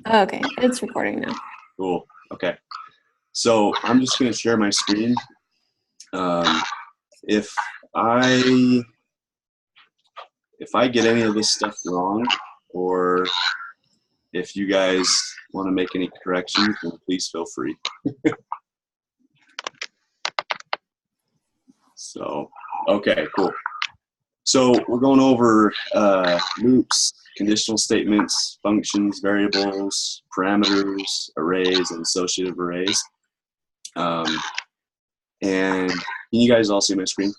Okay, it's recording now. Cool. Okay. So I'm just going to share my screen. Um, if I if I get any of this stuff wrong, or if you guys want to make any corrections, then please feel free. So, okay, cool. So we're going over loops, conditional statements, functions, variables, parameters, arrays, and associative arrays. And can you guys all see my screen?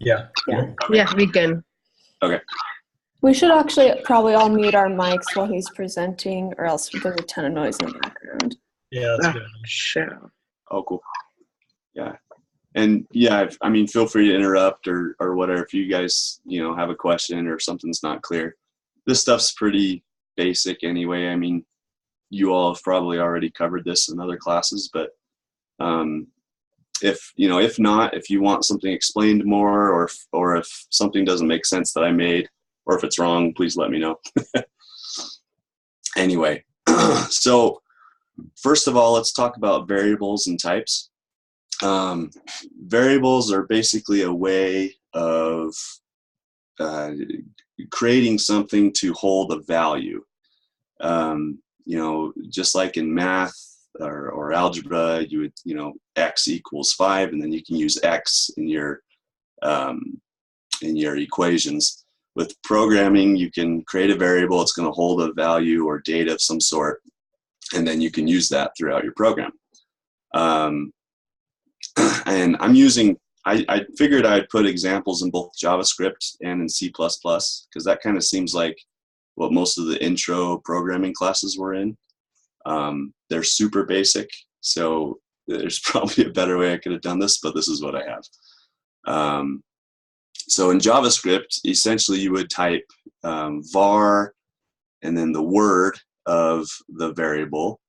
Yeah. Yeah. Okay. Yeah, we can. Okay. We should actually probably all mute our mics while he's presenting, or else there's a ton of noise in the background. Yeah, that's good. Sure. Oh, cool. Yeah. And yeah, I mean, feel free to interrupt or whatever if you guys, have a question or something's not clear. This stuff's pretty basic anyway. I mean, you all have probably already covered this in other classes, but if not, if you want something explained more, or if something doesn't make sense that I made, or if it's wrong, please let me know. Anyway, so first of all, let's talk about variables and types. Variables are basically a way of creating something to hold a value. Just like in math or algebra, you would, x equals 5, and then you can use x in your equations. With programming, you can create a variable. It's going to hold a value or data of some sort, and then you can use that throughout your program. And I figured I'd put examples in both JavaScript and in C++, because that kind of seems like what most of the intro programming classes were in. They're super basic, so there's probably a better way I could have done this, but this is what I have. So in JavaScript, essentially you would type var and then the word of the variable,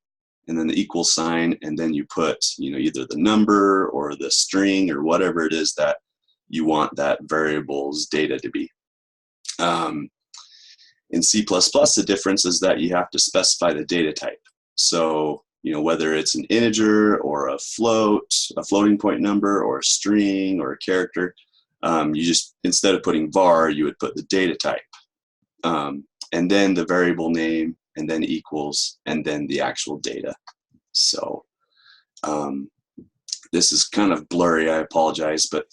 and then the equal sign, and then you put either the number or the string or whatever it is that you want that variable's data to be. In C++, the difference is that you have to specify the data type. So whether it's an integer or a floating point number, or a string or a character, you just, instead of putting var, you would put the data type, and then the variable name, and then equals, and then the actual data. So this is kind of blurry, I apologize, but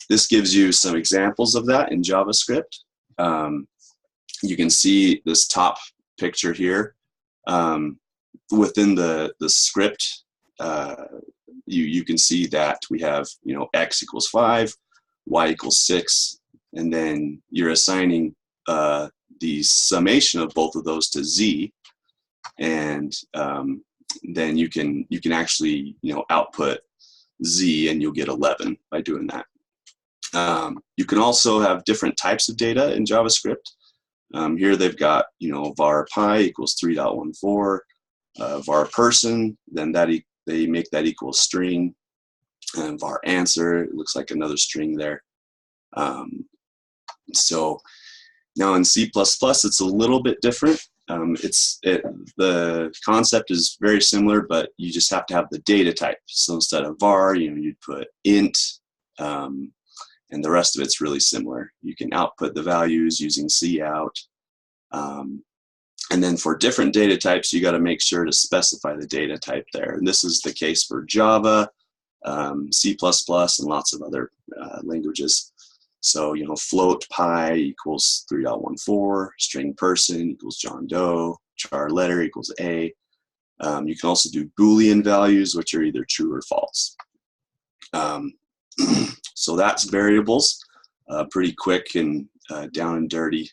this gives you some examples of that in JavaScript. You can see this top picture here. Within the script, you can see that we have x equals 5, y equals 6, and then you're assigning the summation of both of those to z, and then you can actually output z, and you'll get 11 by doing that. You can also have different types of data in JavaScript. Here they've got var pi equals 3.14, var person, then they make that equal a string, and var answer, it looks like another string there. So now in C++, it's a little bit different. The concept is very similar, but you just have to have the data type. So instead of var, you'd put int, and the rest of it's really similar. You can output the values using cout. And then for different data types, you got to make sure to specify the data type there. And this is the case for Java, C++, and lots of other languages. So, float pi equals 3.14, string person equals John Doe, char letter equals A. You can also do Boolean values, which are either true or false. So that's variables. Pretty quick and down and dirty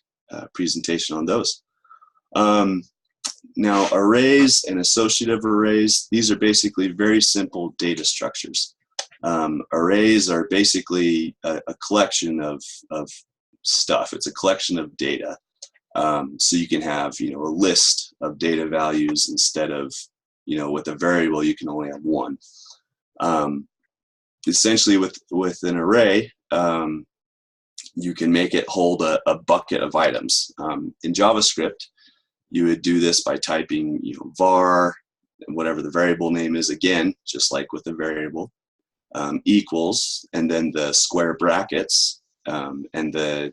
presentation on those. Now, arrays and associative arrays, these are basically very simple data structures. Arrays are basically a collection of stuff. It's a collection of data. So you can have, a list of data values instead of, with a variable, you can only have one. Essentially, with an array, you can make it hold a bucket of items. In JavaScript, you would do this by typing, var, and whatever the variable name is, again, just like with the variable, equals, and then the square brackets, and the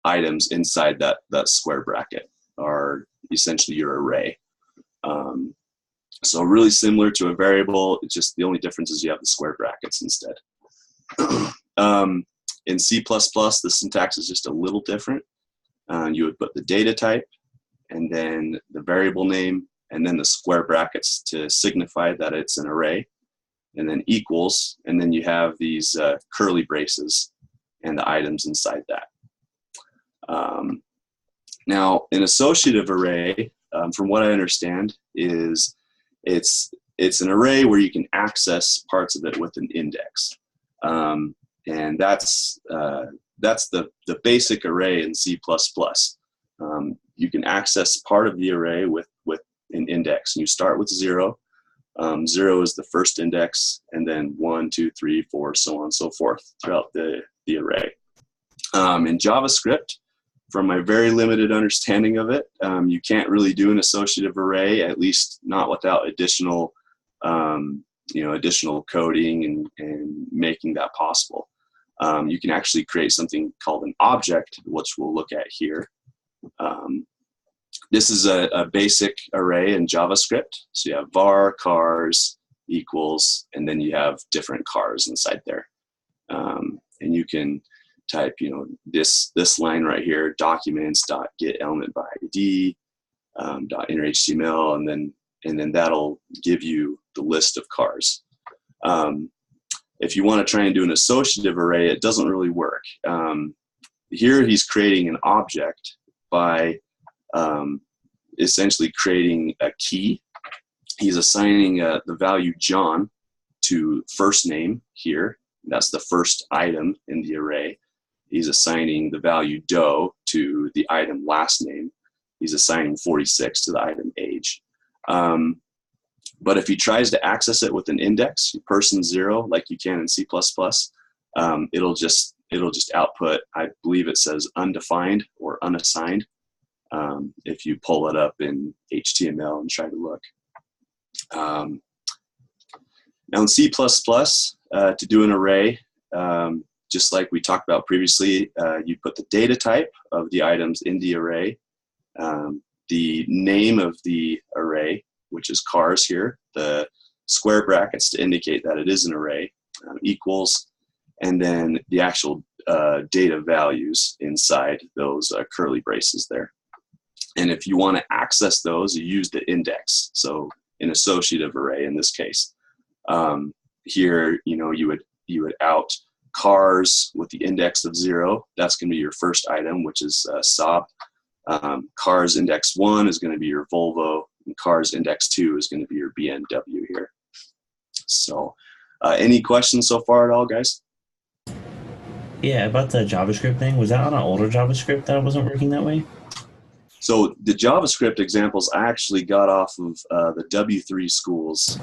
items inside that square bracket are essentially your array. So really similar to a variable, it's just the only difference is you have the square brackets instead. In C++, the syntax is just a little different. You would put the data type, and then the variable name, and then the square brackets to signify that it's an array, and then equals, and then you have these curly braces and the items inside that. Now, an associative array, from what I understand, is it's an array where you can access parts of it with an index, and that's the basic array in C++. You can access part of the array with an index, and you start with 0. 0 is the first index, and then 1, 2, 3, 4, so on and so forth throughout the array. In JavaScript, from my very limited understanding of it, you can't really do an associative array, at least not without additional coding and making that possible. You can actually create something called an object, which we'll look at here. This is a basic array in JavaScript. So you have var, cars, equals, and then you have different cars inside there. And you can type, this line right here, documents.get element by ID, .inner HTML, and then that'll give you the list of cars. If you want to try and do an associative array, it doesn't really work. Here he's creating an object by essentially creating a key. He's assigning the value John to first name here. That's the first item in the array. He's assigning the value Doe to the item last name. He's assigning 46 to the item age. But if he tries to access it with an index, person 0, like you can in C++, it'll just output, I believe it says undefined or unassigned, if you pull it up in HTML and try to look. Now in C++, to do an array, just like we talked about previously, you put the data type of the items in the array, the name of the array, which is cars here, the square brackets to indicate that it is an array, equals, and then the actual data values inside those curly braces there. And if you want to access those, you use the index. So an associative array in this case. Here, you would out cars with the index of 0. That's going to be your first item, which is Saab. Cars index 1 is going to be your Volvo, and cars index 2 is going to be your BMW here. So any questions so far at all, guys? Yeah, about the JavaScript thing, was that on an older JavaScript that wasn't working that way? So the JavaScript examples I actually got off of the W3 Schools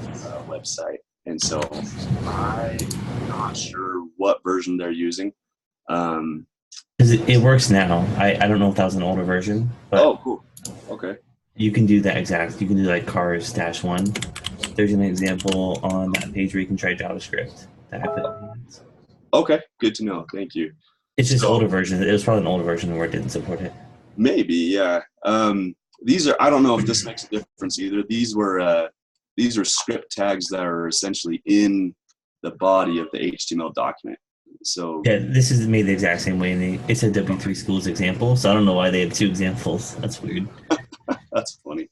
website. And so I'm not sure what version they're using. It works now. I don't know if that was an older version. But oh, cool. Okay. You can do that exact. You can do like cars-1. There's an example on that page where you can try JavaScript that I put in. Okay, good to know. Thank you. It's just older version. It was probably an older version where it didn't support it. Maybe, yeah. These are, I don't know if this makes a difference either. These were script tags that are essentially in the body of the HTML document. So yeah, this is made the exact same way. It's a W3 Schools example, so I don't know why they have 2 examples. That's weird. That's funny.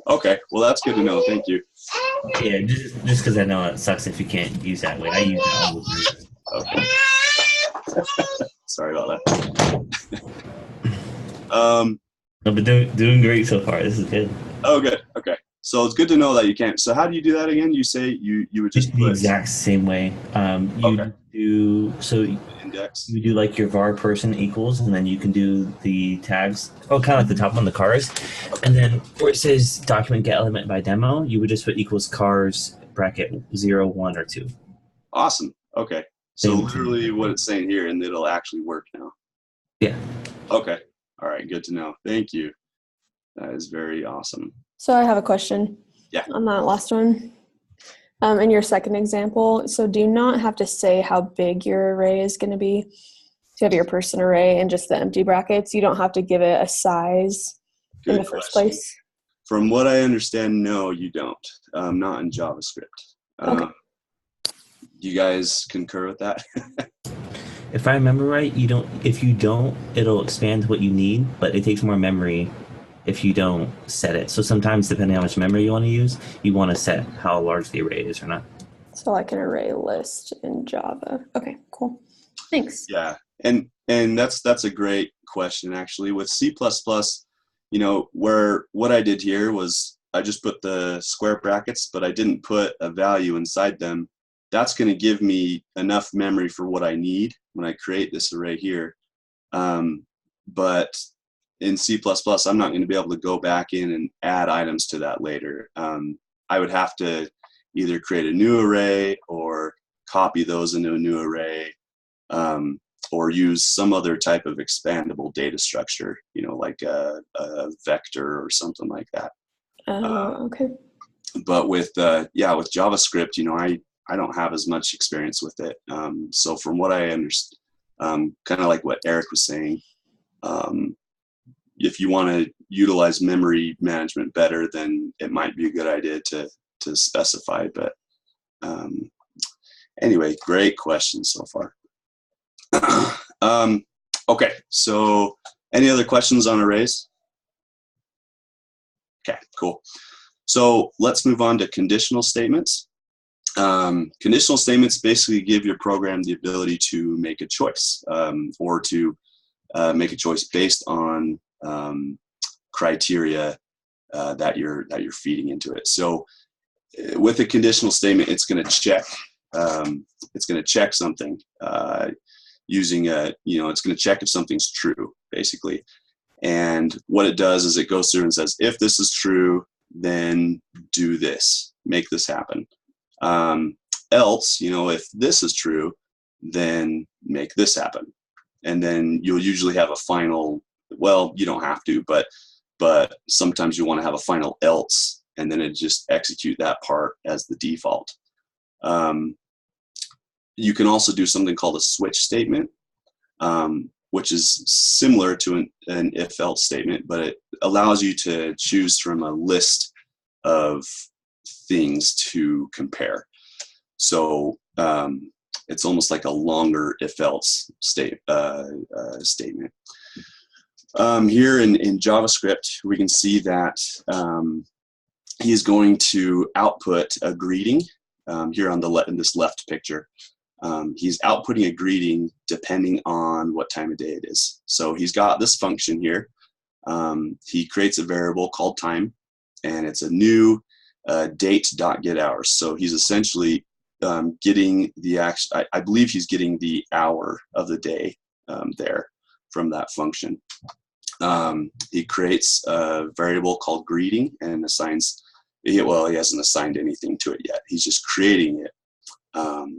Okay, well that's good to know. Thank you. Yeah, just because I know it sucks if you can't use that way. I use it all the time. Okay. Sorry about that. No, but doing great so far. This is good. Oh, good. Okay. So it's good to know that you can't. So how do you do that again? You say you would just the exact same way. Okay. Index. You do like your var person equals, and then you can do the tags. Oh, kind of like the top one, the cars, and then where it says document get element by demo, you would just put equals cars bracket 0, 1, or 2. Awesome. Okay. So literally what it's saying here, and it'll actually work now. Yeah. Okay. All right. Good to know. Thank you. That is very awesome. So I have a question. Yeah. On that last one. In your second example, so do you not have to say how big your array is going to be? So you have your person array and just the empty brackets. You don't have to give it a size in the first place. From what I understand, no, you don't. Not in JavaScript. Okay. You guys concur with that? If I remember right, you don't. If you don't, it'll expand what you need, but it takes more memory if you don't set it. So sometimes, depending on how much memory you want to use, you want to set how large the array is or not. So like an array list in Java. Okay, cool. Thanks. Yeah, and that's a great question actually. With C++, where what I did here was I just put the square brackets, but I didn't put a value inside them. That's going to give me enough memory for what I need when I create this array here. But in C++, I'm not going to be able to go back in and add items to that later. I would have to either create a new array or copy those into a new array, or use some other type of expandable data structure, like a vector or something like that. Okay. But with JavaScript, I don't have as much experience with it. So from what I understand, kind of like what Eric was saying, if you want to utilize memory management better, then it might be a good idea to specify. But anyway, great question so far. Okay, so any other questions on arrays? Okay, cool. So let's move on to conditional statements. Conditional statements basically give your program the ability to make a choice, or to make a choice based on criteria that you're feeding into it. So with a conditional statement, it's going to check something using it's going to check if something's true, basically. And what it does is it goes through and says, if this is true, then do this, make this happen. Else, if this is true, then make this happen. And then you'll usually have a final, well, you don't have to, but sometimes you want to have a final else, and then it just execute that part as the default. You can also do something called a switch statement, which is similar to an if-else statement, but it allows you to choose from a list of things to compare. So it's almost like a longer if-else statement. Here in JavaScript, we can see that he is going to output a greeting here on in this left picture. He's outputting a greeting depending on what time of day it is. So he's got this function here. He creates a variable called time, and it's a new date.getHours. So he's essentially getting the I believe he's getting the hour of the day there from that function. He creates a variable called greeting and assigns, he hasn't assigned anything to it yet. He's just creating it,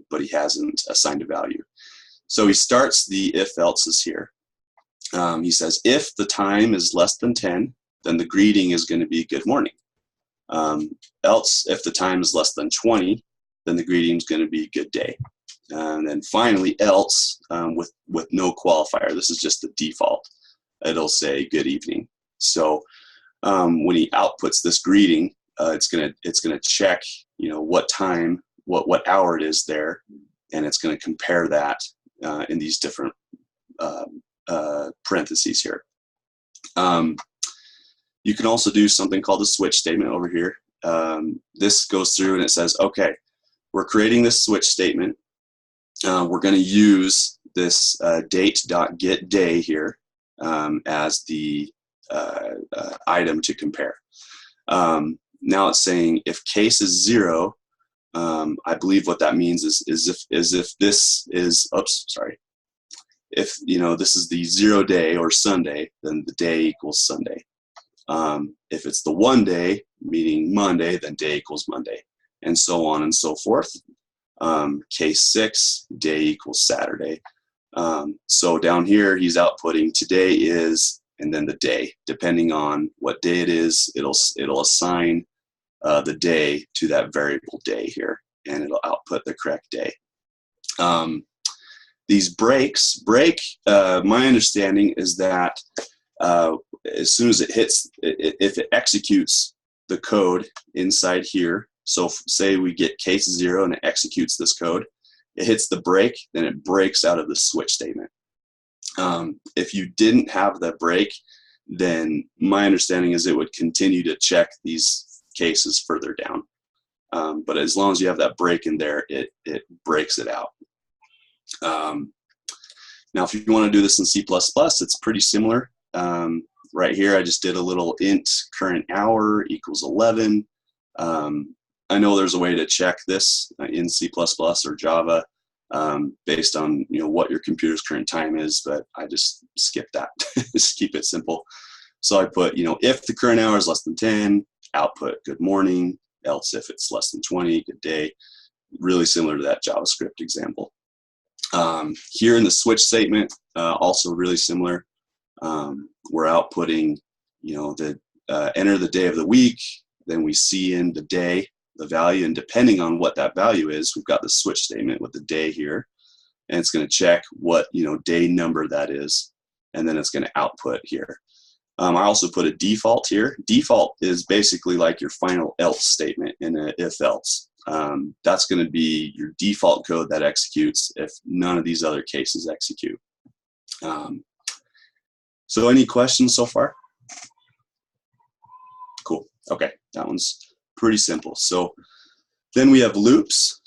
but he hasn't assigned a value. So he starts the if-else's here. He says, if the time is less than 10, then the greeting is going to be good morning. Else, if the time is less than 20, then the greeting is going to be good day. And then finally, else, with no qualifier. This is just the default. It'll say good evening. So when he outputs this greeting, it's gonna check, what time, what hour it is there, and it's gonna compare that in these different parentheses here. You can also do something called a switch statement over here. This goes through and it says, okay, we're creating this switch statement. We're going to use this date.getDay here as the item to compare. Now it's saying if case is 0, I believe what that means is if this is, if this is the 0 day or Sunday, then the day equals Sunday. If it's the 1 day, meaning Monday, then day equals Monday, and so on and so forth. Case 6, day equals Saturday. So down here, he's outputting today is and then the day. Depending on what day it is, it'll assign the day to that variable day here, and it'll output the correct day. These breaks, my understanding is that as soon as it hits, if it executes the code inside here, so say we get case 0 and it executes this code, it hits the break, then it breaks out of the switch statement. If you didn't have the break, then my understanding is it would continue to check these cases further down. But as long as you have that break in there, it breaks it out. Now, if you want to do this in C++, it's pretty similar. Right here, I just did a little int current hour equals 11. I know there's a way to check this in C++ or Java based on what your computer's current time is, but I just skip that. Just keep it simple. So I put if the current hour is less than 10, output good morning. Else if it's less than 20, good day. Really similar to that JavaScript example. Here in the switch statement, also really similar. We're outputting the enter the day of the week, then we see in the day the value, and depending on what that value is, we've got the switch statement with the day here, and it's going to check what day number that is, and then it's going to output here. I also put a default here. Default is basically like your final else statement in a if else. That's going to be your default code that executes if none of these other cases execute. So any questions so far? Cool. Okay, that one's pretty simple. So then we have loops.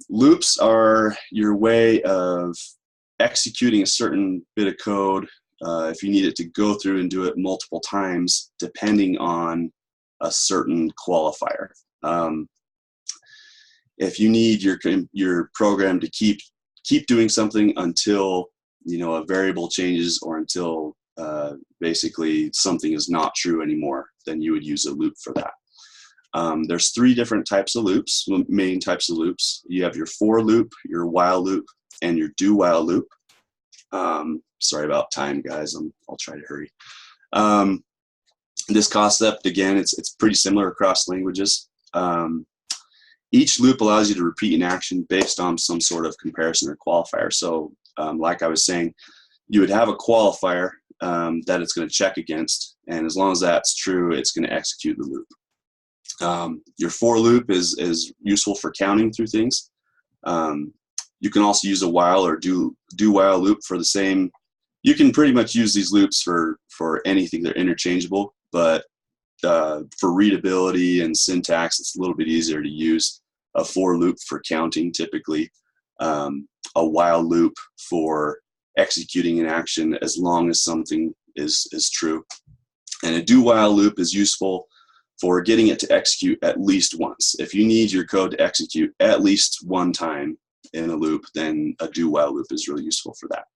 Loops are your way of executing a certain bit of code if you need it to go through and do it multiple times depending on a certain qualifier. If you need your program to keep doing something until a variable changes or until basically something is not true anymore, then you would use a loop for that. There's 3 different types of loops, main types of loops. You have your for loop, your while loop, and your do while loop. Sorry about time, guys. I'll try to hurry. This concept, again, it's pretty similar across languages. Each loop allows you to repeat an action based on some sort of comparison or qualifier. So like I was saying, you would have a qualifier that it's going to check against, and as long as that's true, it's going to execute the loop. Your for loop is useful for counting through things. You can also use a while or do while loop for the same. You can pretty much use these loops for anything. They're interchangeable, but for readability and syntax, it's a little bit easier to use a for loop for counting typically, a while loop for executing an action as long as something is true. And a do while loop is useful for getting it to execute at least once. If you need your code to execute at least one time in a loop, then a do while loop is really useful for that.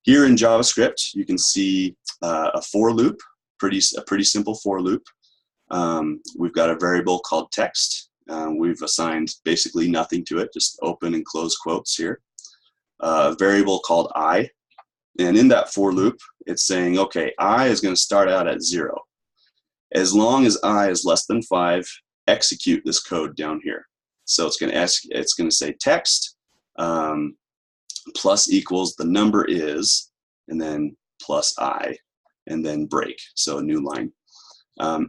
Here in JavaScript, you can see a for loop, a pretty simple for loop. We've got a variable called text. We've assigned basically nothing to it, just open and close quotes here. A variable called I. And in that for loop, it's saying, okay, I is going to start out at 0. As long as I is less than 5, execute this code down here. So it's going to say text plus equals the number is, and then plus I, and then break. So a new line.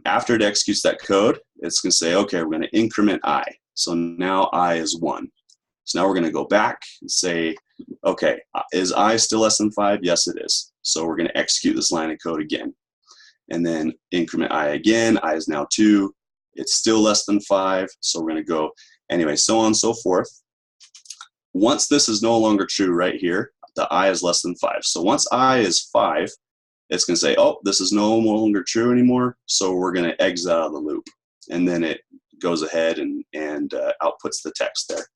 After it executes that code, it's going to say, okay, we're going to increment I. So now I is 1. So now we're going to go back and say, okay, is I still less than 5? Yes, it is. So we're going to execute this line of code again. And then increment I again. I is now 2. It's still less than 5. So we're going to go, anyway, so on and so forth. Once this is no longer true right here, the I is less than 5. So once I is 5, it's going to say, oh, this is no longer true anymore. So we're going to exit out of the loop. And then it goes ahead and outputs the text there.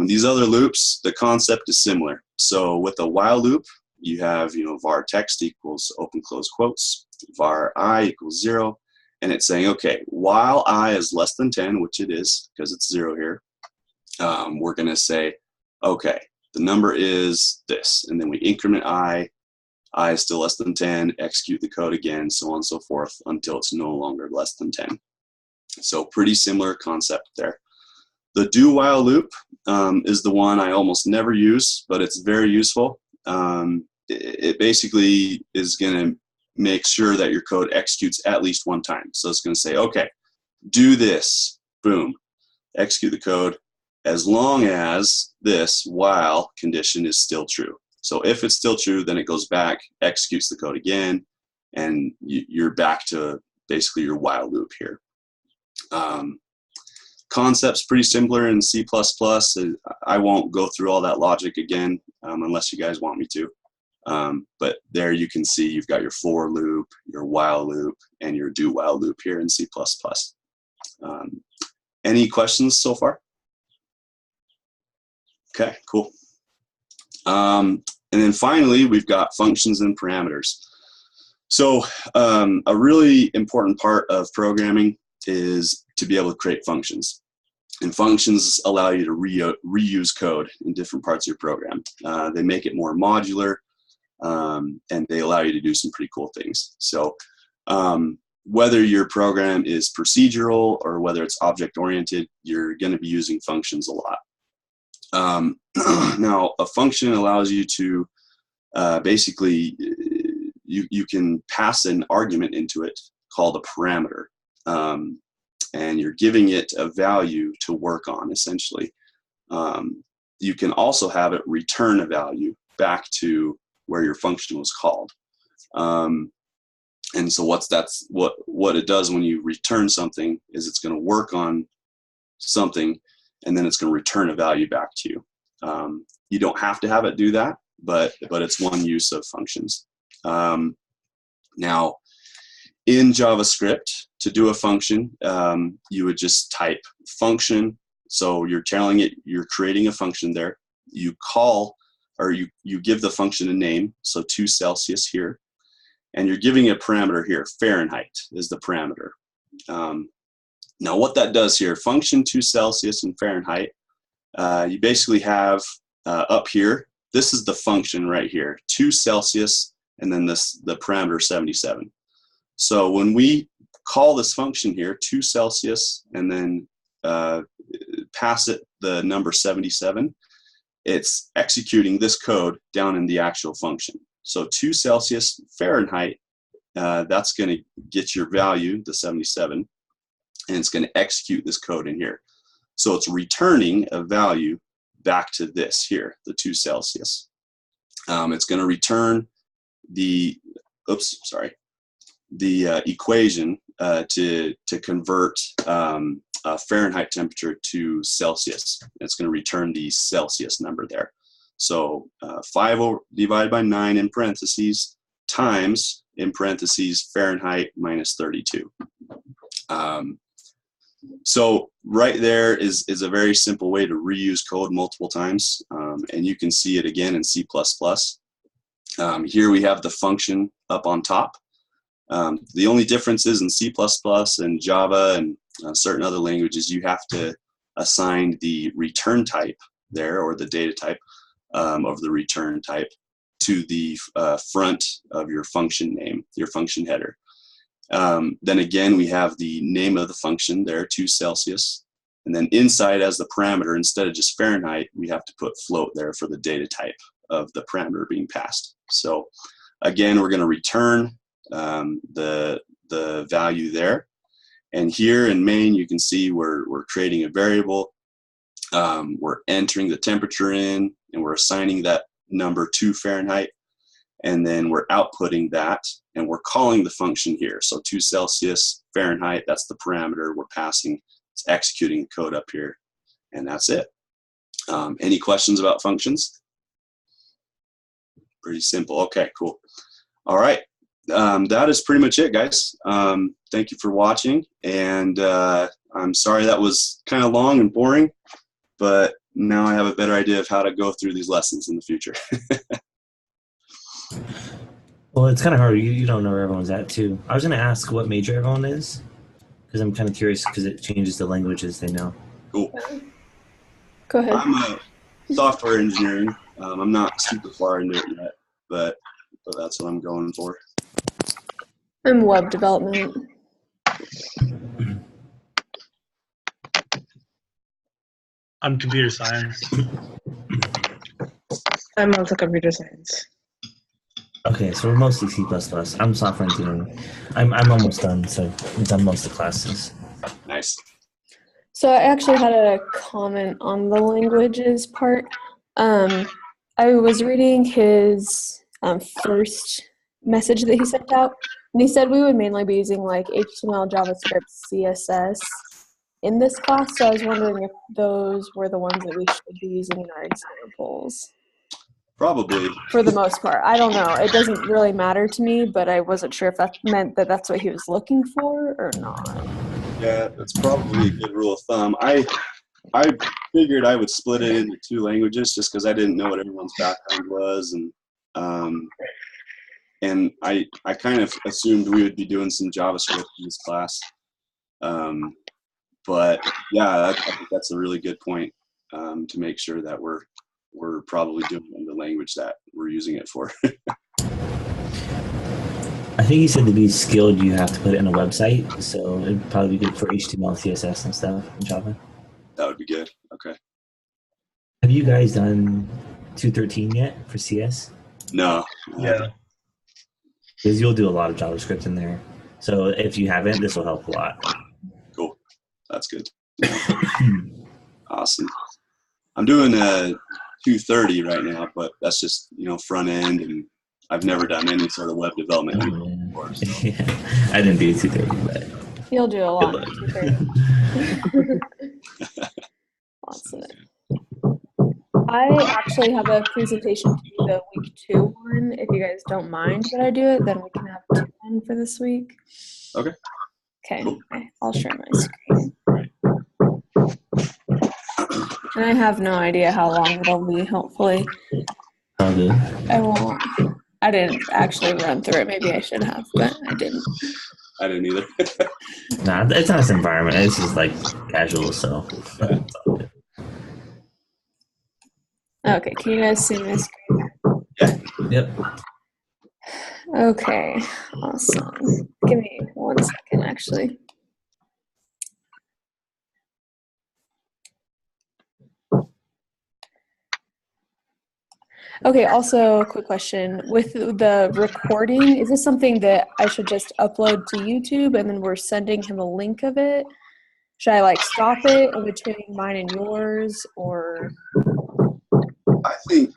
These other loops, the concept is similar. So with a while loop, you have, var text equals open close quotes, var I equals 0, and it's saying, okay, while I is less than 10, which it is because it's 0 here, we're going to say, okay, the number is this, and then we increment I is still less than 10, execute the code again, so on and so forth until it's no longer less than 10. So pretty similar concept there. The do while loop is the one I almost never use, but it's very useful. It basically is going to make sure that your code executes at least one time. So it's going to say, okay, do this, boom, execute the code as long as this while condition is still true. So if it's still true, then it goes back, executes the code again, and you're back to basically your while loop here. Concept's pretty similar in C++. I won't go through all that logic again unless you guys want me to. But there you can see you've got your for loop, your while loop, and your do while loop here in C++. Any questions so far? Okay, cool. And then finally, we've got functions and parameters. So a really important part of programming is to be able to create functions. And functions allow you to reuse code in different parts of your program. They make it more modular, and they allow you to do some pretty cool things. So whether your program is procedural or whether it's object-oriented, you're going to be using functions a lot. Now, a function allows you to basically, you can pass an argument into it called a parameter. And you're giving it a value to work on, essentially. You can also have it return a value back to where your function was called. And so what it does when you return something is it's going to work on something, and then it's going to return a value back to you. You don't have to have it do that, but it's one use of functions. Now, in JavaScript, to do a function, you would just type function. So you're telling it you're creating a function there. You call, or you give the function a name, so 2 Celsius here. And you're giving a parameter here, Fahrenheit is the parameter. Now what that does here, function 2 Celsius and Fahrenheit, you basically have up here, this is the function right here, 2 Celsius, and then the parameter 77. So when we call this function here, 2 Celsius, and then pass it the number 77, it's executing this code down in the actual function. So 2 Celsius Fahrenheit, that's going to get your value, the 77, and it's going to execute this code in here. So it's returning a value back to this here, the 2 Celsius. It's going to return the, the equation to convert Fahrenheit temperature to Celsius. It's going to return the Celsius number there. So 5 divided by 9 in parentheses times, in parentheses, Fahrenheit minus 32. So right there is a very simple way to reuse code multiple times, and you can see it again in C++. Here we have the function up on top. The only difference is in C++ and Java and certain other languages, you have to assign the return type there, or the data type of the return type, to the front of your function name, your function header. Then again, we have the name of the function there, 2 Celsius. And then inside as the parameter, instead of just Fahrenheit, we have to put float there for the data type of the parameter being passed. So again, we're going to return the value there. And here in main, you can see we're creating a variable. We're entering the temperature in, and we're assigning that number to Fahrenheit. And then we're outputting that, and we're calling the function here. So 2 Celsius Fahrenheit, that's the parameter we're passing. It's executing the code up here, and that's it. Any questions about functions? Pretty simple. Okay, cool. All right. That is pretty much it, guys. Thank you for watching, and I'm sorry that was kind of long and boring, but now I have a better idea of how to go through these lessons in the future. Well, it's kind of hard. You don't know where everyone's at, too. I was going to ask what major everyone is, because I'm kind of curious, because it changes the languages they know. Cool. Go ahead. I'm a software engineering I'm not super far into it yet, but that's what I'm going for. I'm web development. I'm computer science. I'm also computer science. Okay, so we're mostly C++. I'm software engineering. I'm almost done, so I've done most of the classes. Nice. So I actually had a comment on the languages part. I was reading his first message that he sent out, and he said we would mainly be using like HTML, JavaScript, CSS in this class. So I was wondering if those were the ones that we should be using in our examples. Probably. For the most part. I don't know. It doesn't really matter to me, but I wasn't sure if that meant that that's what he was looking for or not. Yeah, that's probably a good rule of thumb. I figured I would split it into 2 languages just because I didn't know what everyone's background was, and I kind of assumed we would be doing some JavaScript in this class. But yeah, I think that's a really good point, to make sure that we're probably doing it in the language that we're using it for. I think he said to be skilled, you have to put it in a website, so it'd probably be good for HTML, CSS, and stuff in Java. That would be good. Okay. Have you guys done 2.13 yet for CS? No. Yeah. Because you'll do a lot of JavaScript in there. So if you haven't, this will help a lot. Cool. That's good. Awesome. I'm doing a 2.30 right now, but that's just, front end, and I've never done any sort of web development before. So. Yeah. I didn't do 2.30, but You'll do a lot. good luck. Lots of it. I actually have a presentation to do the week 2 one. If you guys don't mind that I do it, then we can have 2 on for this week. Okay. Okay. Cool. I'll share my screen. And I have no idea how long it'll be, hopefully. All good. I didn't actually run through it. Maybe I should have, but I didn't. I didn't either. Nah, it's not this environment. It's just like casual, so. Yeah. It's all good. Okay, can you guys see my screen? Yep. Okay, awesome. Give me 1 second, actually. Okay, also a quick question. With the recording, is this something that I should just upload to YouTube and then we're sending him a link of it? Should I stop it in between mine and yours, or? I think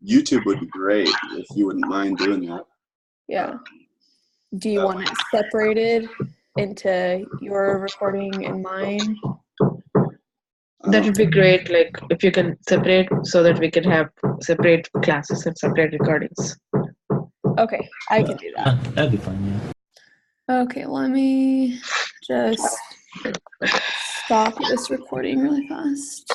YouTube would be great if you wouldn't mind doing that. Yeah. Do you want it separated into your recording and mine? That would be great, if you can separate so that we can have separate classes and separate recordings. Okay, I can do that. That'd be fun, yeah. Okay, let me just stop this recording really fast.